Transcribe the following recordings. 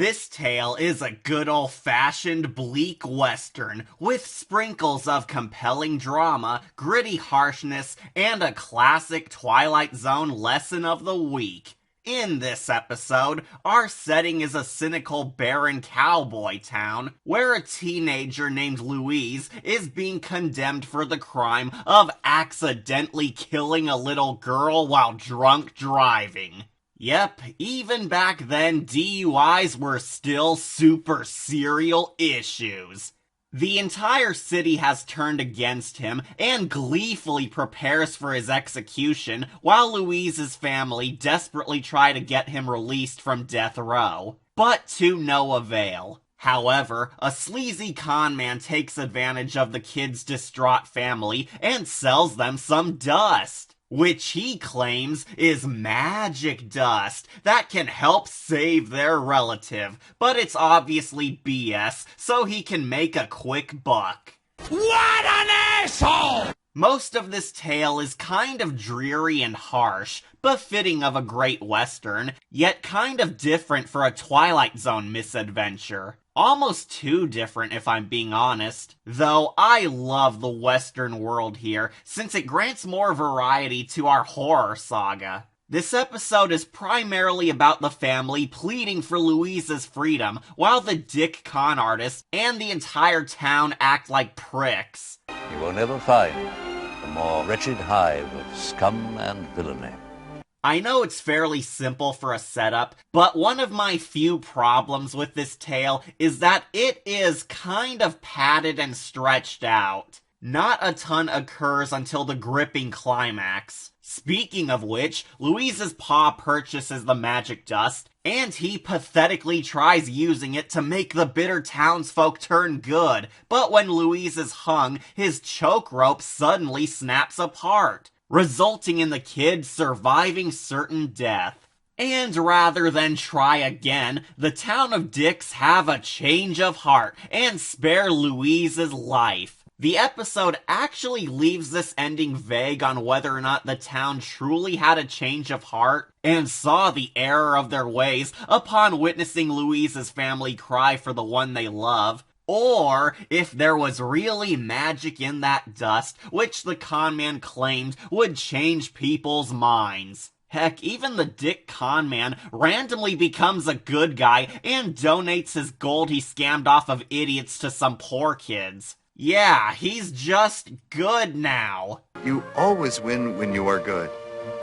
This tale is a good old-fashioned bleak western with sprinkles of compelling drama, gritty harshness, and a classic Twilight Zone lesson of the week. In this episode, our setting is a cynical, barren cowboy town where a teenager named Louise is being condemned for the crime of accidentally killing a little girl while drunk driving. Yep, even back then, DUIs were still super serial issues. The entire city has turned against him and gleefully prepares for his execution, while Louise's family desperately try to get him released from death row. But to no avail. However, a sleazy con man takes advantage of the kid's distraught family and sells them some dust, which he claims is magic dust that can help save their relative, but it's obviously BS, so he can make a quick buck. What an asshole! Most of this tale is kind of dreary and harsh, befitting of a great western, yet kind of different for a Twilight Zone misadventure. Almost too different if I'm being honest. Though I love the western world here, since it grants more variety to our horror saga. This episode is primarily about the family pleading for Louise's freedom, while the dick con artist and the entire town act like pricks. You will never find a more wretched hive of scum and villainy. I know it's fairly simple for a setup, but one of my few problems with this tale is that it is kind of padded and stretched out. Not a ton occurs until the gripping climax. Speaking of which, Louise's pa purchases the magic dust, and he pathetically tries using it to make the bitter townsfolk turn good, but when Louise is hung, his choke rope suddenly snaps apart, resulting in the kid surviving certain death. And rather than try again, the town of dicks have a change of heart and spare Louise's life. The episode actually leaves this ending vague on whether or not the town truly had a change of heart and saw the error of their ways upon witnessing Louise's family cry for the one they love, or if there was really magic in that dust, which the conman claimed would change people's minds. Heck, even the dick conman randomly becomes a good guy and donates his gold he scammed off of idiots to some poor kids. Yeah, he's just good now. You always win when you are good.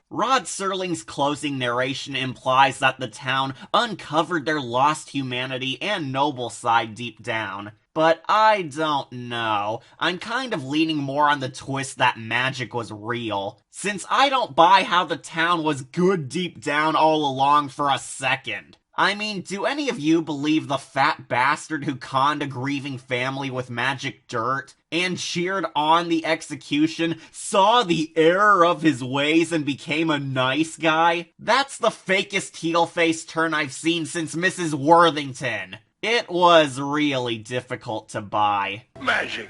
Rod Serling's closing narration implies that the town uncovered their lost humanity and noble side deep down. But I don't know. I'm kind of leaning more on the twist that magic was real, since I don't buy how the town was good deep down all along for a second. I mean, do any of you believe the fat bastard who conned a grieving family with magic dirt and cheered on the execution saw the error of his ways and became a nice guy? That's the fakest heel face turn I've seen since Mrs. Worthington. It was really difficult to buy. Magic.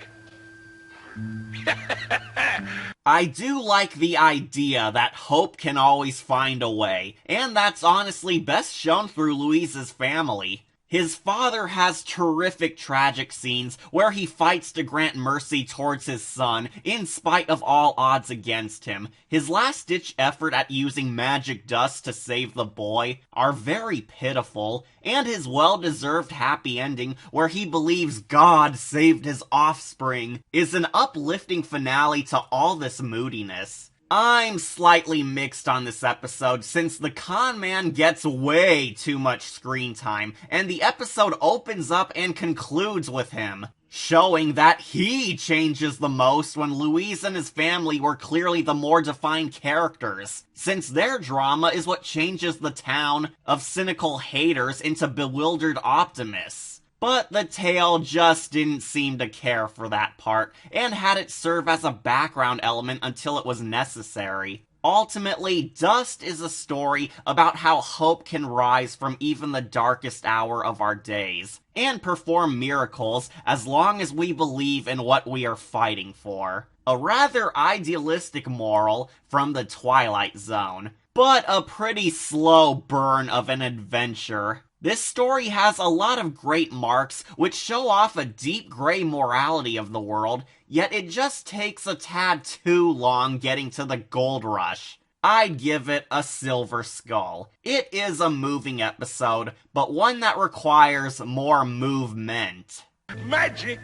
I do like the idea that hope can always find a way, and that's honestly best shown through Louise's family. His father has terrific tragic scenes where he fights to grant mercy towards his son in spite of all odds against him. His last-ditch effort at using magic dust to save the boy are very pitiful, and his well-deserved happy ending where he believes God saved his offspring is an uplifting finale to all this moodiness. I'm slightly mixed on this episode since the con man gets way too much screen time, and the episode opens up and concludes with him, showing that he changes the most when Louise and his family were clearly the more defined characters, since their drama is what changes the town of cynical haters into bewildered optimists. But the tale just didn't seem to care for that part, and had it serve as a background element until it was necessary. Ultimately, Dust is a story about how hope can rise from even the darkest hour of our days, and perform miracles as long as we believe in what we are fighting for. A rather idealistic moral from the Twilight Zone, but a pretty slow burn of an adventure. This story has a lot of great marks which show off a deep gray morality of the world, yet it just takes a tad too long getting to the gold rush. I'd give it a silver skull. It is a moving episode, but one that requires more movement. Magic!